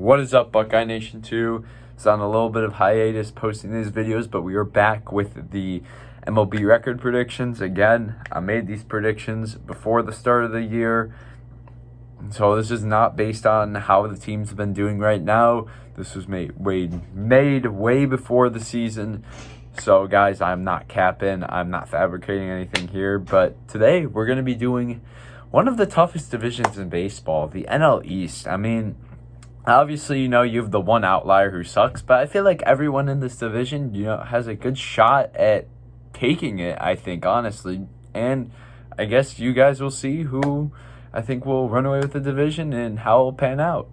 What is up, Buckeye Nation 2? It's on a little bit of hiatus posting these videos, but we are back with the MLB record predictions. Again, I made these predictions before the start of the year, so this is not based on how the teams have been doing right now. This was made way before the season. So, guys, I'm not capping. I'm not fabricating anything here. But today, we're going to be doing one of the toughest divisions in baseball, the NL East. I mean, obviously, you have the one outlier who sucks, but I feel like everyone in this division, has a good shot at taking it, I think, honestly. And I guess you guys will see who I think will run away with the division and how it will pan out.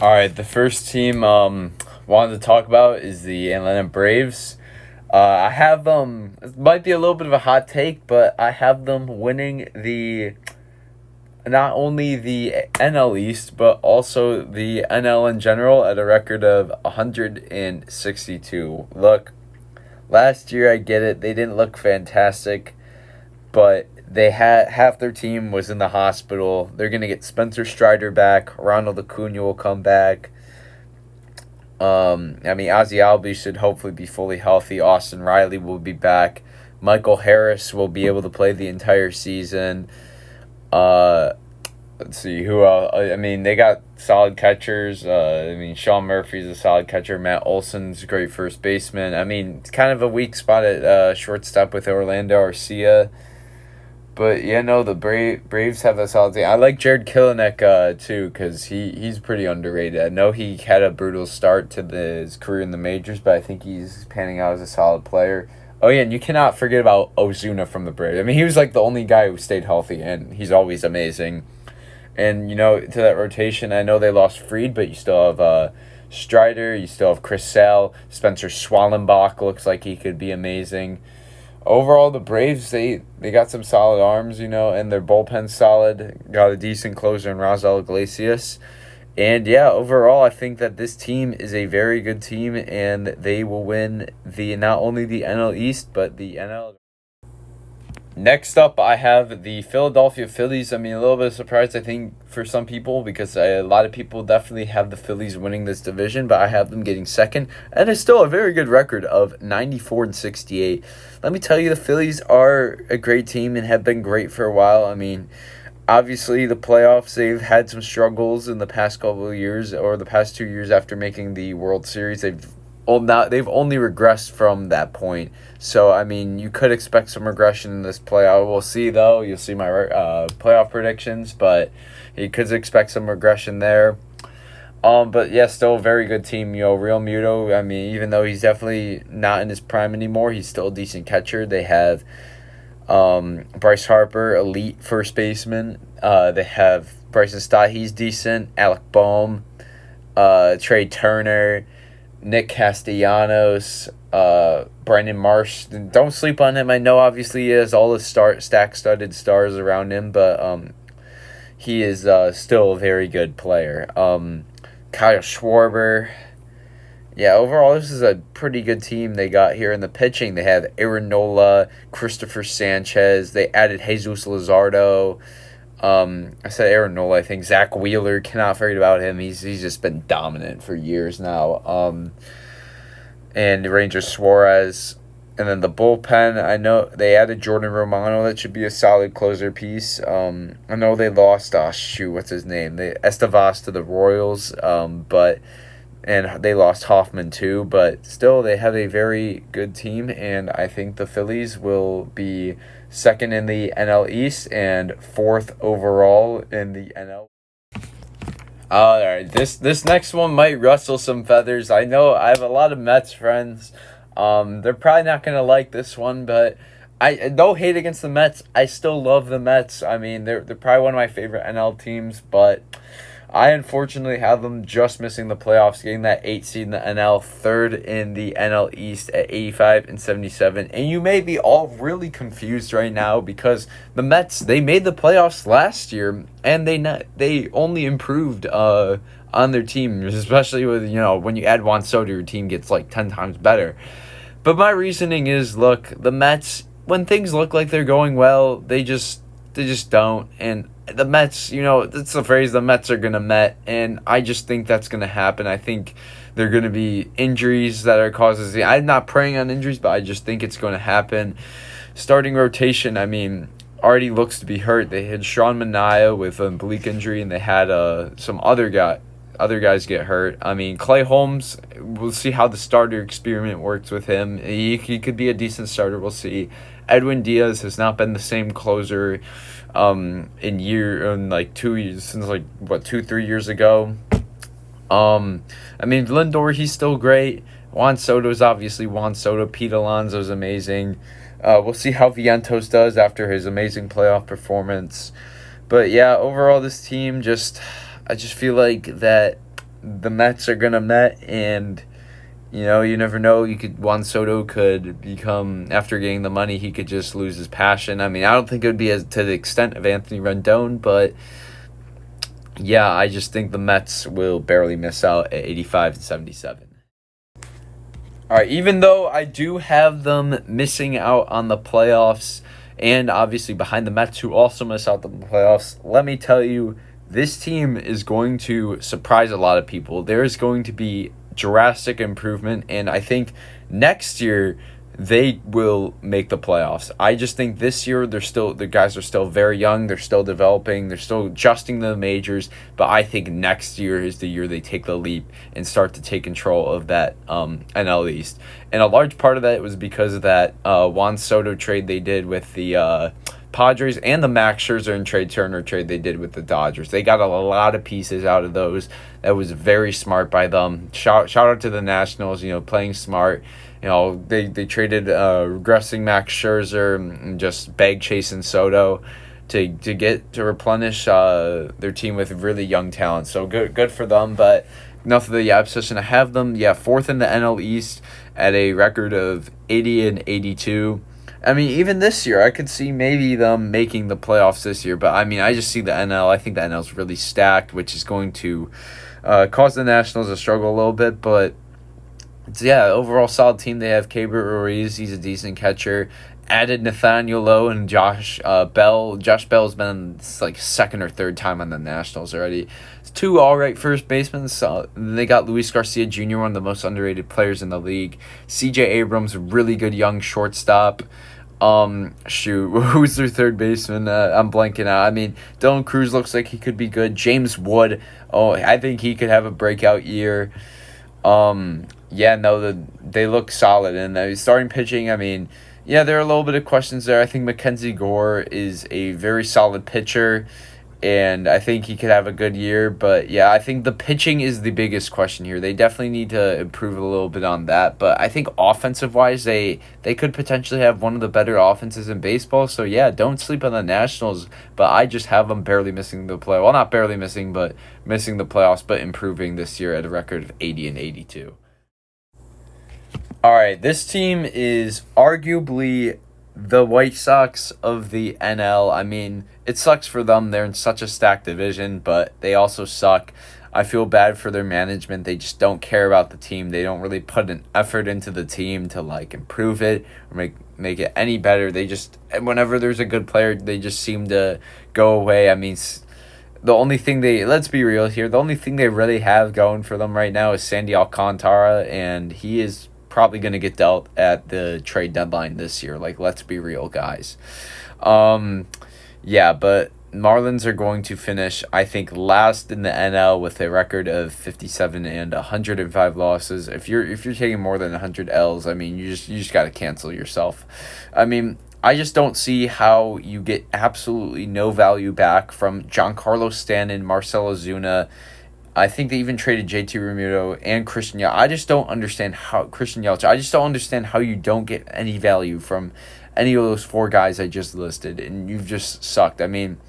All right, the first team wanted to talk about is the Atlanta Braves. I have them, it might be a little bit of a hot take, but I have them winning not only the NL East, but also the NL in general at a record of 162. Look, last year, I get it, they didn't look fantastic, but they had half their team was in the hospital. They're going to get Spencer Strider back. Ronald Acuna will come back. Ozzie Albies should hopefully be fully healthy. Austin Riley will be back. Michael Harris will be able to play the entire season. Let's see who else. They got solid catchers. Sean Murphy's a solid catcher. Matt Olson's a great first baseman. It's kind of a weak spot at shortstop with Orlando Arcia. But, the Braves have a solid team. I like Jared Kelenic, too, because he's pretty underrated. I know he had a brutal start to his career in the majors, but I think he's panning out as a solid player. Oh, yeah, and you cannot forget about Ozuna from the Braves. He was, the only guy who stayed healthy, and he's always amazing. And, to that rotation, I know they lost Fried, but you still have Strider, you still have Chris Sale. Spencer Schwallenbach looks like he could be amazing. Overall, the Braves, they got some solid arms, and their bullpen's solid. Got a decent closer in Raisel Iglesias. And, overall, I think that this team is a very good team, and they will win not only the NL East, but the NL. Next up, I have the Philadelphia Phillies. A little bit of surprise, I think, for some people, because a lot of people definitely have the Phillies winning this division, but I have them getting second. And it's still a very good record of 94-68. Let me tell you, the Phillies are a great team and have been great for a while. Obviously, the playoffs, they've had some struggles in the past couple of years, or the past 2 years after making the World Series. They've only regressed from that point. So, you could expect some regression in this playoff. We'll see, though. You'll see my playoff predictions, but you could expect some regression there. But, still a very good team. Real Muto, even though he's definitely not in his prime anymore, he's still a decent catcher. They have Bryce Harper, elite first baseman. They have Bryson Stott, he's decent. Alec Bohm, Trey Turner, Nick Castellanos, Brandon Marsh. Don't sleep on him. I know obviously he has all the stack-studded stars around him, but he is still a very good player. Kyle Schwarber. Overall, this is a pretty good team they got here in the pitching. They have Aaron Nola, Christopher Sanchez. They added Jesus Luzardo. I said Aaron Nola, I think. Zach Wheeler, cannot forget about him. He's just been dominant for years now. And Ranger Suarez. And then the bullpen, I know they added Jordan Romano. That should be a solid closer piece. I know they lost, what's his name? Estevas to the Royals, and they lost Hoffman too. But still, they have a very good team, and I think the Phillies will be second in the NL East and fourth overall in the NL. All right, this next one might rustle some feathers. I know I have a lot of Mets friends. They're probably not going to like this one, but I don't hate against the Mets. I still love the Mets. They're probably one of my favorite NL teams, but I unfortunately have them just missing the playoffs, getting that 8 seed in the NL, third in the NL East at 85-77. And you may be all really confused right now because the Mets, they made the playoffs last year, and they only improved on their team, especially with, when you add Juan Soto, your team gets 10 times better. But my reasoning is, look, the Mets, when things look like they're going well, they just don't. And the Mets, that's the phrase, the Mets are going to Met, and I just think that's going to happen. I think there are going to be injuries that are causes. I'm not praying on injuries, but I just think it's going to happen. Starting rotation, I mean, already looks to be hurt. They had Sean Manaea with a oblique injury, and they had some other guys get hurt. I mean, Clay Holmes, we'll see how the starter experiment works with him. He could be a decent starter. We'll see. Edwin Diaz has not been the same closer in like 2 years, since 2-3 years ago. I mean, Lindor, he's still great. Juan Soto's obviously Juan Soto. Pete Alonso's amazing. We'll see how Vientos does after his amazing playoff performance. But yeah, overall, this team I just feel like that the Mets are gonna Met, and you never know. Juan Soto could become, after getting the money, he could just lose his passion. I mean, I don't think it would be to the extent of Anthony Rendon, but yeah, I just think the Mets will barely miss out at 85-77. All right, even though I do have them missing out on the playoffs, and obviously behind the Mets, who also miss out on the playoffs, let me tell you, this team is going to surprise a lot of people. There is going to be drastic improvement, and I think next year they will make the playoffs. I just think this year the guys are still very young, they're still developing, they're still adjusting to the majors, but I think next year is the year they take the leap and start to take control of that NL East. And a large part of that was because of that Juan Soto trade they did with the Padres, and the Max Scherzer and Trey Turner trade they did with the Dodgers. They got a lot of pieces out of those. That was very smart by them. Shout out to the Nationals, playing smart. They traded regressing Max Scherzer and just bag chasing Soto to replenish their team with really young talent. So good for them. But enough of the position. I have them fourth in the NL East at a record of 80-82. I mean, even this year, I could see maybe them making the playoffs this year. But, I mean, I just see the NL. I think the NL is really stacked, which is going to cause the Nationals to struggle a little bit. But, overall solid team. They have Keibert Ruiz. He's a decent catcher. Added Nathaniel Lowe and Josh Bell. Josh Bell's been second or third time on the Nationals already. Two all-right first basemen. So they got Luis Garcia Jr., one of the most underrated players in the league. C.J. Abrams, really good young shortstop. Who's their third baseman? I'm blanking out. I mean, Dylan Cruz looks like he could be good. James Wood, I think he could have a breakout year. They look solid. And starting pitching, I mean, there are a little bit of questions there. I think Mackenzie Gore is a very solid pitcher, and I think he could have a good year. But, I think the pitching is the biggest question here. They definitely need to improve a little bit on that. But I think offensive-wise, they could potentially have one of the better offenses in baseball. So, don't sleep on the Nationals. But I just have them barely missing the play. Well, not barely missing, but missing the playoffs, but improving this year at a record of 80-82. All right, this team is arguably the White Sox of the NL. I mean, it sucks for them. They're in such a stacked division, but they also suck. I feel bad for their management. They just don't care about the team. They don't really put an effort into the team to improve it or make it any better. They just, whenever there's a good player, they just seem to go away. I mean, the only thing let's be real here, the only thing they really have going for them right now is Sandy Alcantara, and he is probably going to get dealt at the trade deadline this year. Let's be real, guys. But Marlins are going to finish, I think, last in the NL with a record of 57 and 105 losses. If you're taking more than 100 L's, I mean, you just got to cancel yourself. I mean, I just don't see how you get absolutely no value back from Giancarlo Stanton, Marcell Ozuna. I think they even traded JT Realmuto and Christian Yelich. I just don't understand how you don't get any value from any of those four guys I just listed, and you've just sucked. I mean,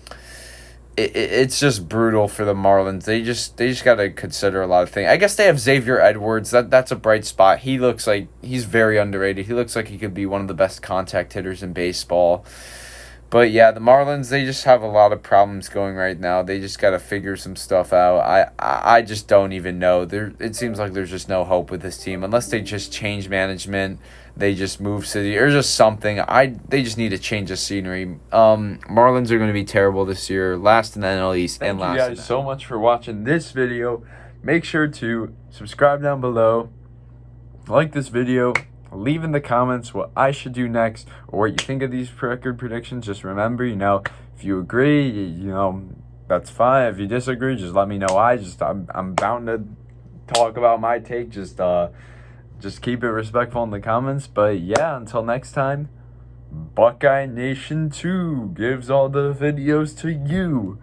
it's just brutal for the Marlins. They just got to consider a lot of things. I guess they have Xavier Edwards. That's a bright spot. He looks like he's very underrated. He looks like he could be one of the best contact hitters in baseball. But yeah, the Marlins, they just have a lot of problems going right now. They just got to figure some stuff out. I just don't even know. It seems like there's just no hope with this team unless they just change management. They just move city or just something. They just need to change the scenery. Marlins are going to be terrible this year. Last in the NL East and last. Thank you guys so much for watching this video. Make sure to subscribe down below, like this video, leave in the comments what I should do next or what you think of these record predictions. Just remember, if you agree, that's fine. If you disagree, just let me know. I'm bound to talk about my take. Just keep it respectful in the comments. But yeah, until next time, Buckeye Nation 2 gives all the videos to you.